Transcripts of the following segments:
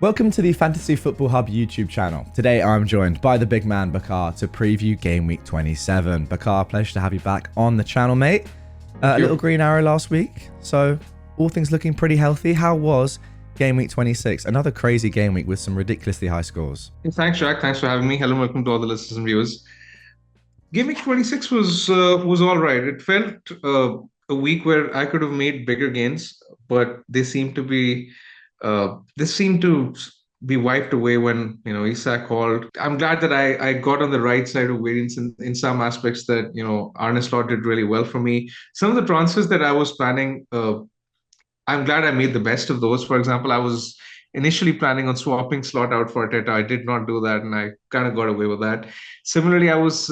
Welcome to the Fantasy Football Hub YouTube channel. Today I'm joined by the big man Bakar to preview Game Week 27. Bakar, pleasure to have you back on the channel, mate. A little green arrow last week, so all things looking pretty healthy. How was Game Week 26? Another crazy game week with some ridiculously high scores. Thanks, Jack. Thanks for having me. Hello, welcome to all the listeners and viewers. Game Week 26 was all right. It felt a week where I could have made bigger gains, but they seemed to be wiped away when Isak called. I'm glad that I got on the right side of variance in some aspects that Arne Slot did really well for me. Some of the transfers that I was planning, I'm glad I made the best of those. For example, I was initially planning on swapping Slot out for Arteta. I did not do that, and I kind of got away with that. Similarly, I was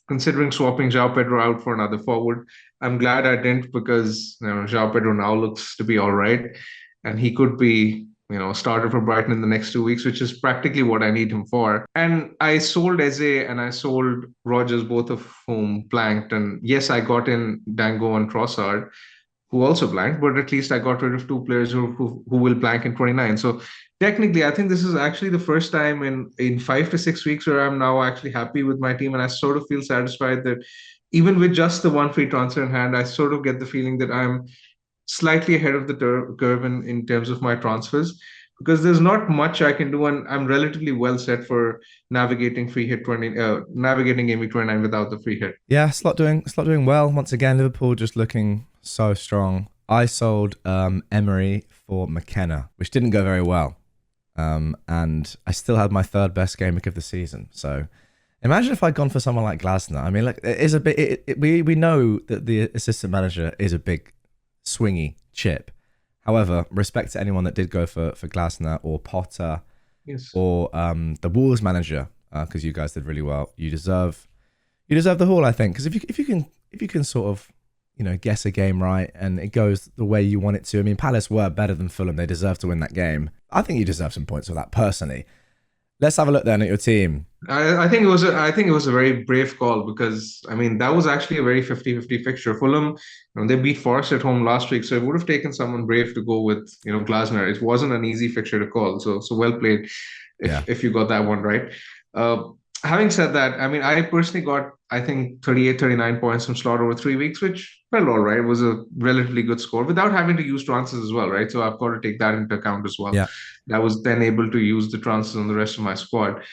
considering swapping João Pedro out for another forward. I'm glad I didn't because João Pedro now looks to be all right, and he could be a starter for Brighton in the next 2 weeks, which is practically what I need him for. And I sold Eze and I sold Rogers, both of whom blanked. And yes, I got in Dango and Trossard, who also blanked, but at least I got rid of two players who will blank in 29. So technically, I think this is actually the first time in 5 to 6 weeks where I'm now actually happy with my team. And I sort of feel satisfied that even with just the one free transfer in hand, I sort of get the feeling that I'm slightly ahead of the curve in terms of my transfers because there's not much I can do, and I'm relatively well set for navigating navigating Game Week 29 without the free hit. Yeah, Slot doing well once again. Liverpool just looking so strong. I sold Emery for McKenna, which didn't go very well, and I still had my third best game week of the season. So imagine if I'd gone for someone like Glasner. I mean, like it is a bit. We know that the assistant manager is a big swingy chip. However, respect to anyone that did go for Glasner or Potter, Yes. or the Wolves manager, because you guys did really well. You deserve the haul, I think, because if you can sort of guess a game right and it goes the way you want it to. I mean, Palace were better than Fulham; they deserve to win that game. I think you deserve some points for that personally. Let's have a look then at your team. I think it was a very brave call because I mean that was actually a very 50-50 fixture. Fulham, they beat Forest at home last week, so it would have taken someone brave to go with Glasner. It wasn't an easy fixture to call, so well played if you got that one right. Having said that, I mean I personally got I think 38, 39 points from Slot over 3 weeks, which felt all right. It was a relatively good score without having to use transfers as well, right? So I've got to take that into account as well. Yeah. I was then able to use the transfers on the rest of my squad.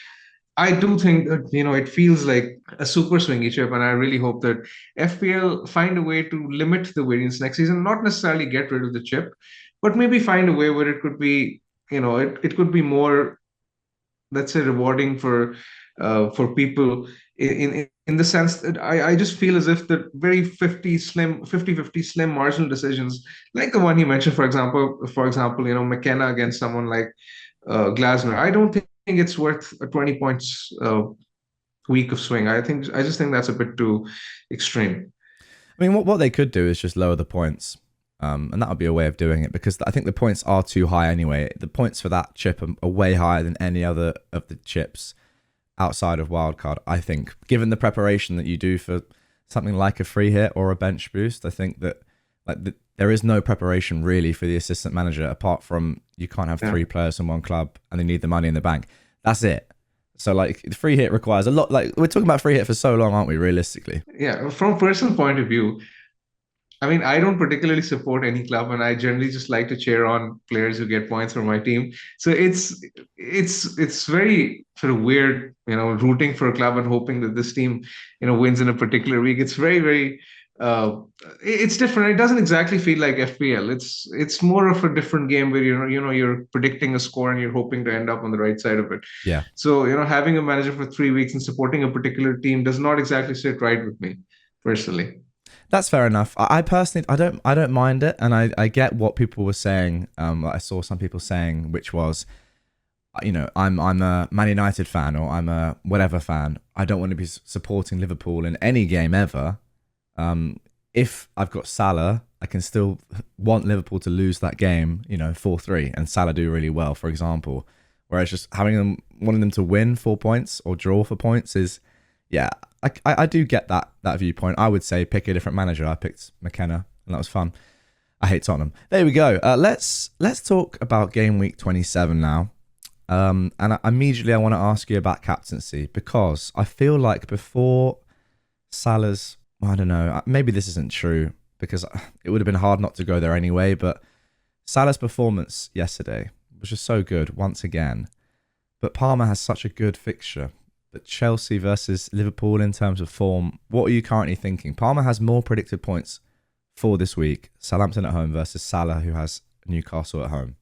I do think that it feels like a super swingy chip, and I really hope that FPL find a way to limit the variance next season. Not necessarily get rid of the chip, but maybe find a way where it could be, it could be more, let's say, rewarding for people in the sense that I just feel as if the very 50-50 slim marginal decisions, like the one you mentioned, for example, McKenna against someone like Glasner, I don't think it's worth a 20 points week of swing. I just think that's a bit too extreme. I mean, what they could do is just lower the points. And that would be a way of doing it because I think the points are too high anyway. The points for that chip are way higher than any other of the chips outside of wildcard. I think, given the preparation that you do for something like a free hit or a bench boost, I think that there is no preparation really for the assistant manager apart from you can't have three players in one club and they need the money in the bank. That's it. So like the free hit requires a lot. Like we're talking about free hit for so long, aren't we? Realistically. Yeah, from a personal point of view, I mean, I don't particularly support any club, and I generally just like to cheer on players who get points for my team. So it's very sort of weird, rooting for a club and hoping that this team, wins in a particular week. It's very, very, it's different. It doesn't exactly feel like FPL. It's more of a different game where you're predicting a score and you're hoping to end up on the right side of it. Yeah. So having a manager for 3 weeks and supporting a particular team does not exactly sit right with me personally. That's fair enough. I personally, I don't mind it, and I get what people were saying. I saw some people saying, which was, I'm a Man United fan or I'm a whatever fan. I don't want to be supporting Liverpool in any game ever. If I've got Salah, I can still want Liverpool to lose that game, 4-3, and Salah do really well, for example. Whereas just wanting them to win 4 points or draw for points is, yeah. I do get that viewpoint. I would say pick a different manager. I picked McKenna, and that was fun. I hate Tottenham. There we go. Let's talk about game week 27 now. Immediately I want to ask you about captaincy because I feel like before Salah's, I don't know, maybe this isn't true because it would have been hard not to go there anyway, but Salah's performance yesterday was just so good once again. But Palmer has such a good fixture. But Chelsea versus Liverpool in terms of form, what are you currently thinking? Palmer has more predicted points for this week. Southampton at home versus Salah, who has Newcastle at home.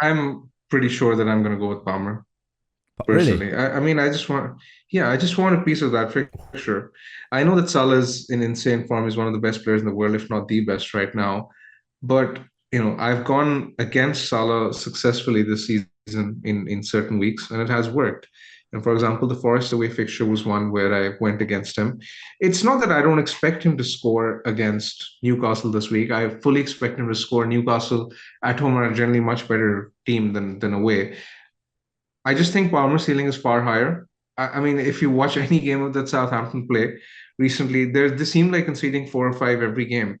I'm pretty sure that I'm going to go with Palmer But really? personally. I mean, I just want a piece of that fixture. I know that Salah is in insane form. He's one of the best players in the world, if not the best right now. But I've gone against Salah successfully this season in certain weeks, and it has worked. And for example, the Forest away fixture was one where I went against him. It's not that I don't expect him to score against Newcastle this week. I fully expect him to score. Newcastle at home are generally much better team than away. I just think Palmer's ceiling is far higher. I mean, if you watch any game of that Southampton play recently, they seem like conceding 4 or 5 every game.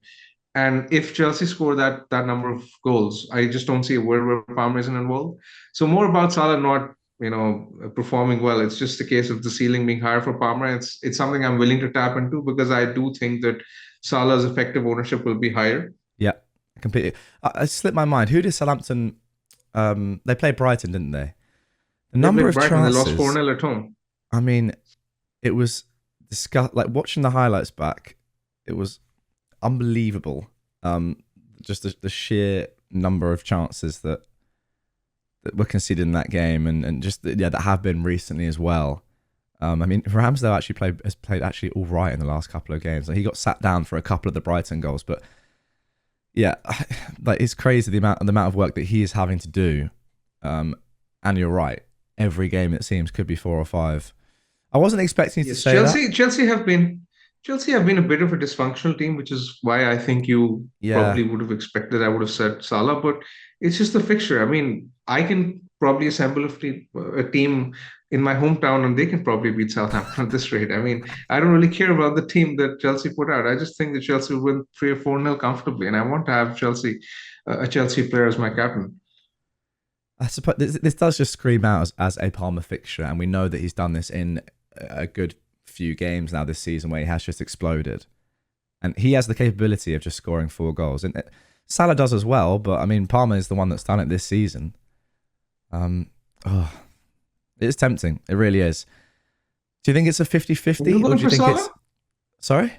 And if Chelsea score that number of goals, I just don't see a world where Palmer isn't involved. So more about Salah not, performing well. It's just a case of the ceiling being higher for Palmer. It's something I'm willing to tap into because I do think that Salah's effective ownership will be higher. Yeah, completely. I slipped my mind. Who did Southampton? They played Brighton, didn't they? The number of Brighton, chances. they lost 4-0 at home. I mean, it was like watching the highlights back. It was unbelievable. Just the sheer number of chances that were conceded in that game, and just that have been recently as well. I mean, Ramsdale actually has played actually all right in the last couple of games. He got sat down for a couple of the Brighton goals, but yeah, like it's crazy the amount of work that he is having to do. And you're right, every game it seems could be 4 or 5. I wasn't expecting to say that. Chelsea have been a bit of a dysfunctional team, which is why I think you probably would have expected I would have said Salah, but it's just the fixture. I mean, I can probably assemble a team in my hometown and they can probably beat Southampton at this rate. I mean, I don't really care about the team that Chelsea put out. I just think that Chelsea will win 3 or 4-0 comfortably, and I want to have a Chelsea player as my captain. I suppose this does just scream out as a Palmer fixture, and we know that he's done this in a good few games now this season where he has just exploded, and he has the capability of just scoring 4 goals, and Salah does as well. But I mean, Palmer is the one that's done it this season. It is tempting. It really is. Do you think it's a 50-50, or do you think Salah? it's? Sorry.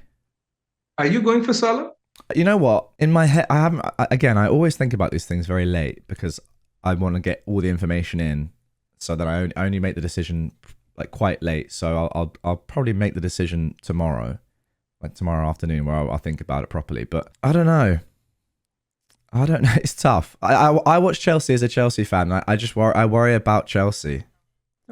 Are you going for Salah? You know what? In my head, I haven't. Again, I always think about these things very late because I want to get all the information in, so that I only make the decision like quite late. So I'll probably make the decision tomorrow, like tomorrow afternoon, where I'll think about it properly. But I don't know. It's tough. I watch Chelsea as a Chelsea fan. I worry about Chelsea.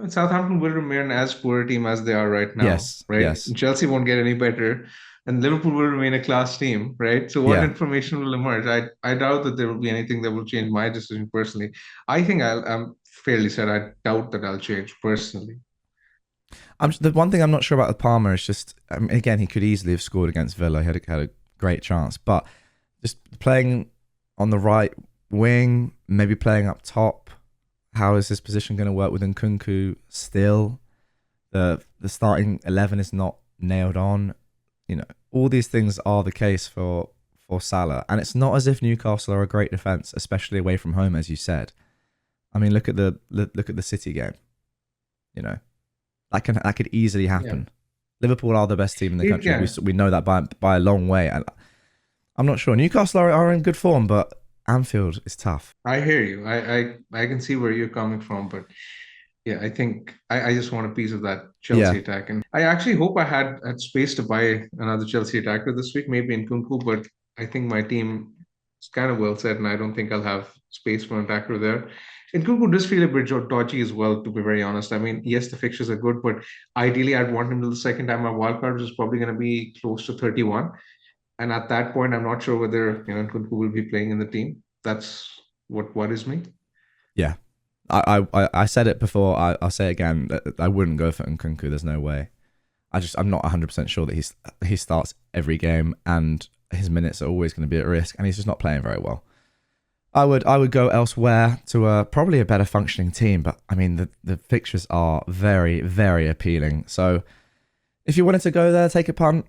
Southampton will remain as poor a team as they are right now. Yes. Right. Yes. And Chelsea won't get any better, and Liverpool will remain a class team. Right. So what information will emerge? I doubt that there will be anything that will change my decision personally. I think I'm fairly certain. I doubt that I'll change personally. The one thing I'm not sure about with Palmer is just, again, he could easily have scored against Villa. He had a great chance, but just playing on the right wing, maybe playing up top. How is this position going to work with Nkunku still? The starting 11 is not nailed on. All these things are the case for Salah, and it's not as if Newcastle are a great defense, especially away from home, as you said. I mean, look at the City game. That could easily happen. Yeah. Liverpool are the best team in the country. Yeah. We know that by a long way. And I'm not sure. Newcastle are in good form, but Anfield is tough. I hear you. I can see where you're coming from, but yeah, I think I just want a piece of that Chelsea attack. And I actually hope I had space to buy another Chelsea attacker this week, maybe in Nkunku, but I think my team is kind of well set, and I don't think I'll have space for an attacker there. Nkunku does feel a bit dodgy as well, to be very honest. I mean, yes, the fixtures are good, but ideally I'd want him to the second time my wildcard, which is probably going to be close to 31. And at that point, I'm not sure whether Nkunku will be playing in the team. That's what worries me. Yeah. I said it before. I'll say it again. I wouldn't go for Nkunku. There's no way. I'm not 100% sure that he starts every game. And his minutes are always going to be at risk, and he's just not playing very well. I would go elsewhere to probably a better functioning team, but I mean the fixtures are very, very appealing. So if you wanted to go there, take a punt.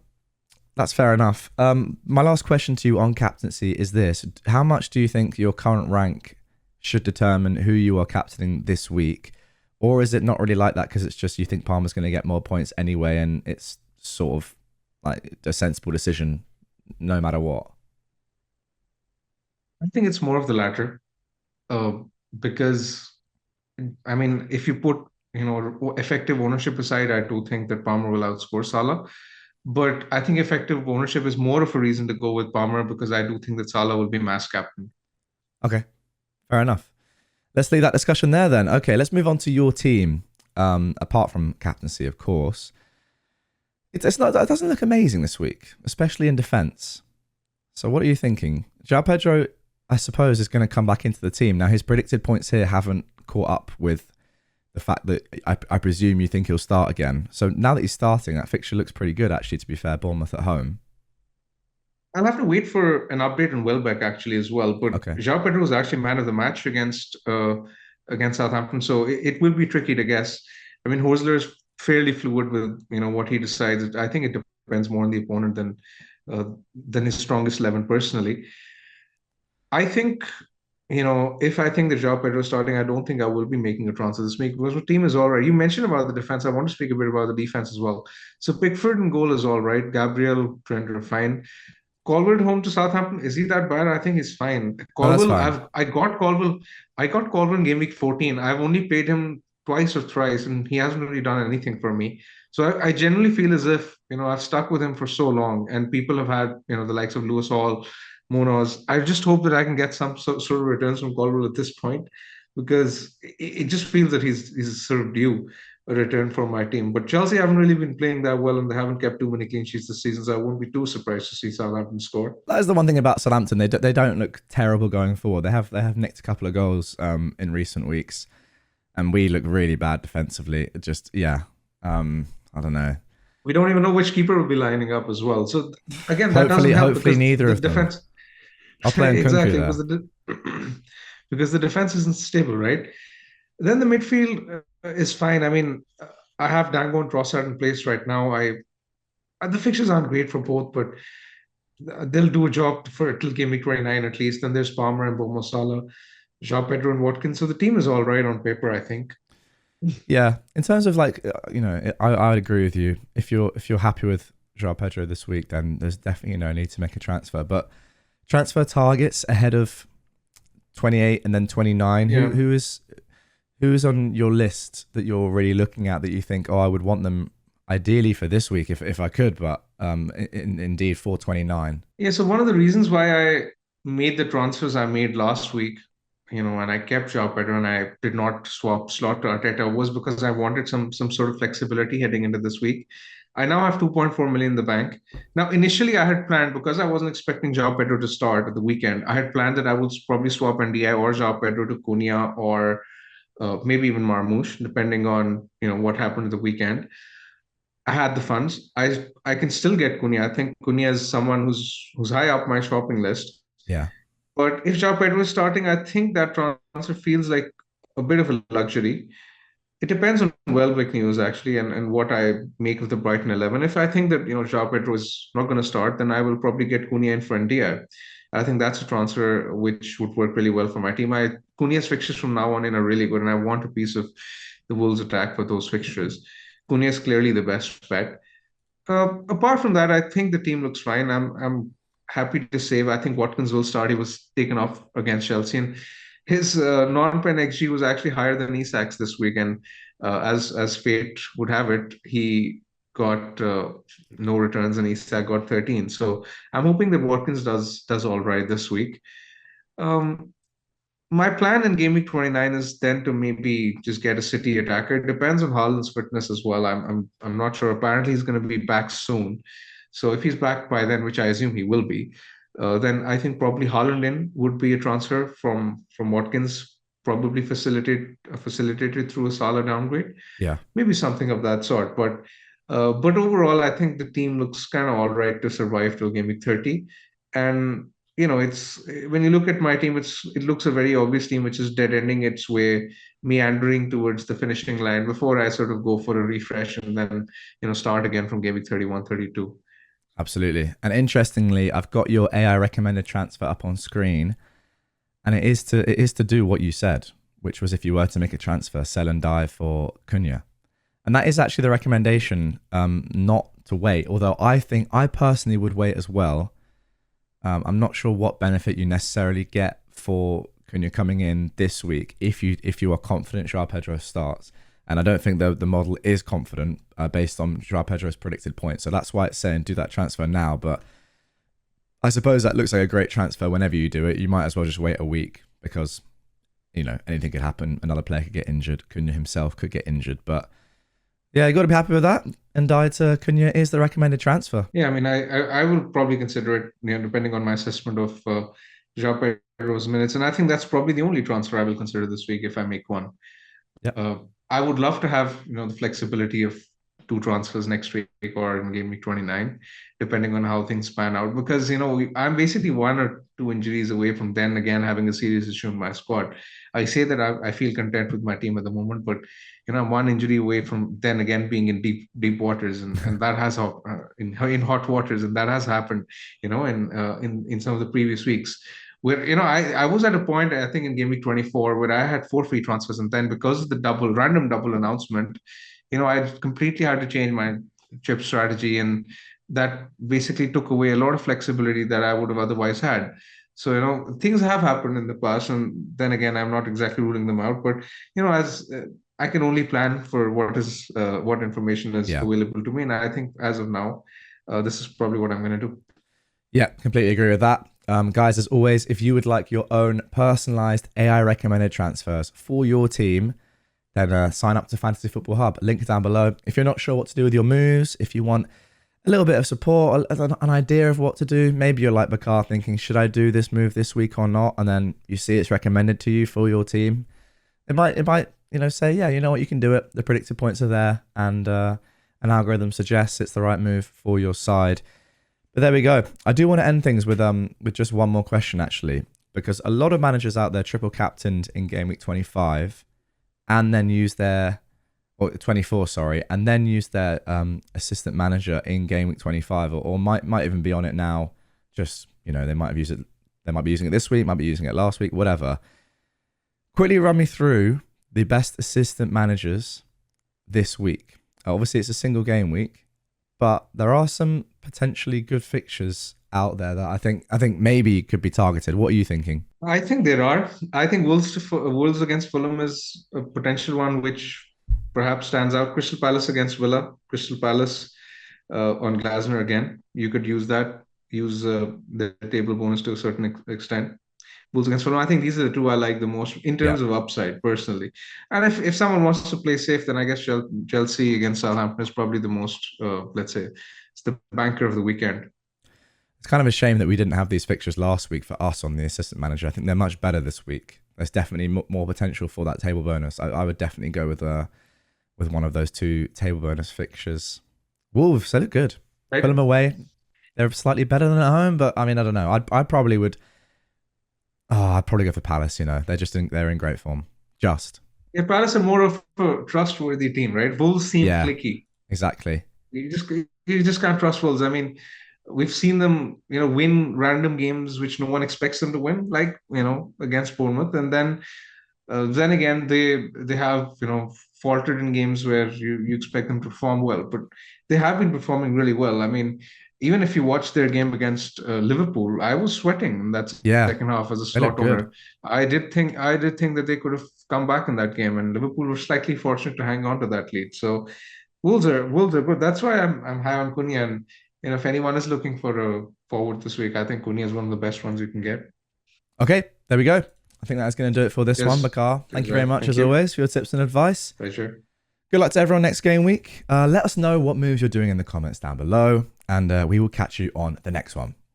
That's fair enough. My last question to you on captaincy is this: how much do you think your current rank should determine who you are captaining this week, or is it not really like that because it's just you think Palmer's going to get more points anyway, and it's sort of like a sensible decision no matter what? I think it's more of the latter, uh, because I mean, if you put effective ownership aside, I do think that Palmer will outscore Salah. But I think effective ownership is more of a reason to go with Palmer because I do think that Salah will be mass captain. Okay, fair enough. Let's leave that discussion there then. Okay, let's move on to your team. Apart from captaincy, of course, it's not. It doesn't look amazing this week, especially in defence. So, what are you thinking? João Pedro, I suppose, is going to come back into the team now. His predicted points here haven't caught up with the fact that I presume you think he'll start again. So now that he's starting, that fixture looks pretty good, actually. To be fair, Bournemouth at home. I'll have to wait for an update on Welbeck actually as well. But Okay. João Pedro was actually man of the match against Southampton, so it will be tricky to guess. I mean, Hosler is fairly fluid with what he decides. I think it depends more on the opponent uh, than his strongest 11 personally. I think if I think that João Pedro is starting, I don't think I will be making a transfer this week because the team is all right. You mentioned about the defense. I want to speak a bit about the defense as well. So Pickford in goal is all right. Gabriel, Trent are fine. Colwill home to Southampton. Is he that bad? I think he's fine. No, that's Colwill, fine. I got Colwill in game week 14. I've only played him twice or thrice, and he hasn't really done anything for me. So I generally feel as if, I've stuck with him for so long, and people have had, the likes of Lewis Hall, Munoz. I just hope that I can get some sort of returns from Colwill at this point, because it just feels that he's sort of due a return for my team. But Chelsea haven't really been playing that well, and they haven't kept too many clean sheets this season. So I won't be too surprised to see Southampton score. That is the one thing about Southampton. They don't look terrible going forward. They have nicked a couple of goals in recent weeks, and we look really bad defensively. It just yeah, I don't know. We don't even know which keeper will be lining up as well. So again, that doesn't Hopefully, help hopefully because neither the of them. defense I'll play in Kunku exactly there. because the defense isn't stable, right? Then the midfield is fine. I mean, I have Dango and Trossard in place right now. The fixtures aren't great for both, but they'll do a job for till game week 29 at least. Then there's Palmer and Bomo Salah, João Pedro and Watkins. So the team is all right on paper, I think. Yeah, in terms of like I would agree with you. If you're happy with João Pedro this week, then there's definitely no need to make a transfer. But transfer targets ahead of 28 and then 29. Yeah. Who is on your list that you're really looking at that you think, oh, I would want them ideally for this week if I could, but indeed for 29. Yeah, so one of the reasons why I made the transfers I made last week, and I kept João Pedro and I did not swap slot to Arteta was because I wanted some sort of flexibility heading into this week. I now have 2.4 million in the bank. Now, initially, I had planned because I wasn't expecting João Pedro to start at the weekend. I had planned that I would probably swap NDI or João Pedro to Cunha or maybe even Marmoush, depending on what happened at the weekend. I had the funds. I can still get Cunha. I think Cunha is someone who's high up my shopping list. Yeah. But if João Pedro is starting, I think that transfer feels like a bit of a luxury. It depends on Welbeck news actually, and what I make of the Brighton 11. If I think that João Pedro is not going to start, then I will probably get Cunha in for Ndia. I think that's a transfer which would work really well for my team. Cunha's fixtures from now on in are really good, and I want a piece of the Wolves attack for those fixtures. Cunha is clearly the best bet. Apart from that, I think the team looks fine. I'm happy to save. I think Watkins will start. He was taken off against Chelsea, and his non-pen XG was actually higher than Isak's this week. And as fate would have it, he got no returns, and Isak got 13. So I'm hoping that Watkins does all right this week. My plan in game week 29 is then to maybe just get a City attacker. It depends on Haaland's fitness as well. I'm not sure. Apparently, he's going to be back soon. So if he's back by then, which I assume he will be, then I think probably Haaland in would be a transfer from Watkins, probably facilitated through a Salah downgrade. Yeah. Maybe something of that sort. But overall, I think the team looks kind of all right to survive till game week 30. And it's when you look at my team, it looks a very obvious team which is dead ending its way, meandering towards the finishing line before I sort of go for a refresh and then start again from game week 31, 32. Absolutely. And interestingly, I've got your AI recommended transfer up on screen, and it is to do what you said, which was if you were to make a transfer, sell and die for Cunha. And that is actually the recommendation, not to wait. Although I personally would wait as well. I'm not sure what benefit you necessarily get for Cunha coming in this week if you are confident Joao Pedro starts. And I don't think the model is confident based on Joao Pedro's predicted points. So that's why it's saying do that transfer now. But I suppose that looks like a great transfer whenever you do it. You might as well just wait a week because, anything could happen. Another player could get injured. Cunha himself could get injured. But yeah, you got to be happy with that. And die to Cunha is the recommended transfer. Yeah, I mean, I will probably consider it, depending on my assessment of Joao Pedro's minutes. And I think that's probably the only transfer I will consider this week if I make one. Yep. I would love to have the flexibility of two transfers next week or in game week 29, depending on how things pan out. Because I'm basically one or two injuries away from then again having a serious issue in my squad. I say that I feel content with my team at the moment, but I'm one injury away from then again being in deep waters, and that has in hot waters, and that has happened, in some of the previous weeks where I was at a point I think in game week 24 where I had four free transfers, and then because of the random double announcement, I completely had to change my chip strategy, and that basically took away a lot of flexibility that I would have otherwise had. So things have happened in the past, and then again I'm not exactly ruling them out, but as I can only plan for what information is Yeah. available to me, and I think as of now, this is probably what I'm going to do. Yeah, completely agree with that. Guys, as always, if you would like your own personalized AI recommended transfers for your team, then sign up to Fantasy Football Hub. Link down below. If you're not sure what to do with your moves, if you want a little bit of support, an idea of what to do, maybe you're like Bakar thinking, should I do this move this week or not? And then you see it's recommended to you for your team. It might say, yeah, you know what, you can do it. The predicted points are there, and an algorithm suggests it's the right move for your side. But there we go. I do want to end things with just one more question, actually, because a lot of managers out there triple captained in game week 25 and then use their, or 24, sorry, and then use their assistant manager in game week 25, or might even be on it now. Just, they might have used it. They might be using it this week, might be using it last week, whatever. Quickly run me through the best assistant managers this week. Obviously, it's a single game week, but there are some potentially good fixtures out there that I think maybe could be targeted. What are you thinking? I think there are. I think Wolves against Fulham is a potential one which perhaps stands out. Crystal Palace against Villa. Crystal Palace on Glasner again. You could use that. Use the table bonus to a certain extent. Wolves against Fulham. I think these are the two I like the most in Yeah, terms of upside personally. And if someone wants to play safe, then I guess Chelsea against Southampton is probably the most, let's say, it's the banker of the weekend. it's kind of a shame that we didn't have these fixtures last week for us on the assistant manager. I think they're much better this week. There's definitely more potential for that table bonus. I would definitely go with one of those two table bonus fixtures. Wolves, they look good. Right? Put them away. They're slightly better than at home, but I mean, I don't know. I probably would. Oh, I'd probably go for Palace. They're in great form. Just. Yeah, Palace are more of a trustworthy team, right? Wolves seem Yeah, flaky. exactly. You just can't trust Wolves. I mean, we've seen them, win random games which no one expects them to win, like against Bournemouth, and then again they have faltered in games where you expect them to perform well, but they have been performing really well. I mean, even if you watch their game against Liverpool, I was sweating in that Yeah, second half as a they look slot good. owner. I did think that they could have come back in that game, and Liverpool were slightly fortunate to hang on to that lead. So Wolves are good. That's why I'm high on Cunha, and if anyone is looking for a forward this week, I think Cunha is one of the best ones you can get. Okay, there we go. I think that's going to do it for this one, Yes, Bakar. Thank you very much, thank as you. always, for your tips and advice. Pleasure. Good luck to everyone next game week. Let us know what moves you're doing in the comments down below, and we will catch you on the next one.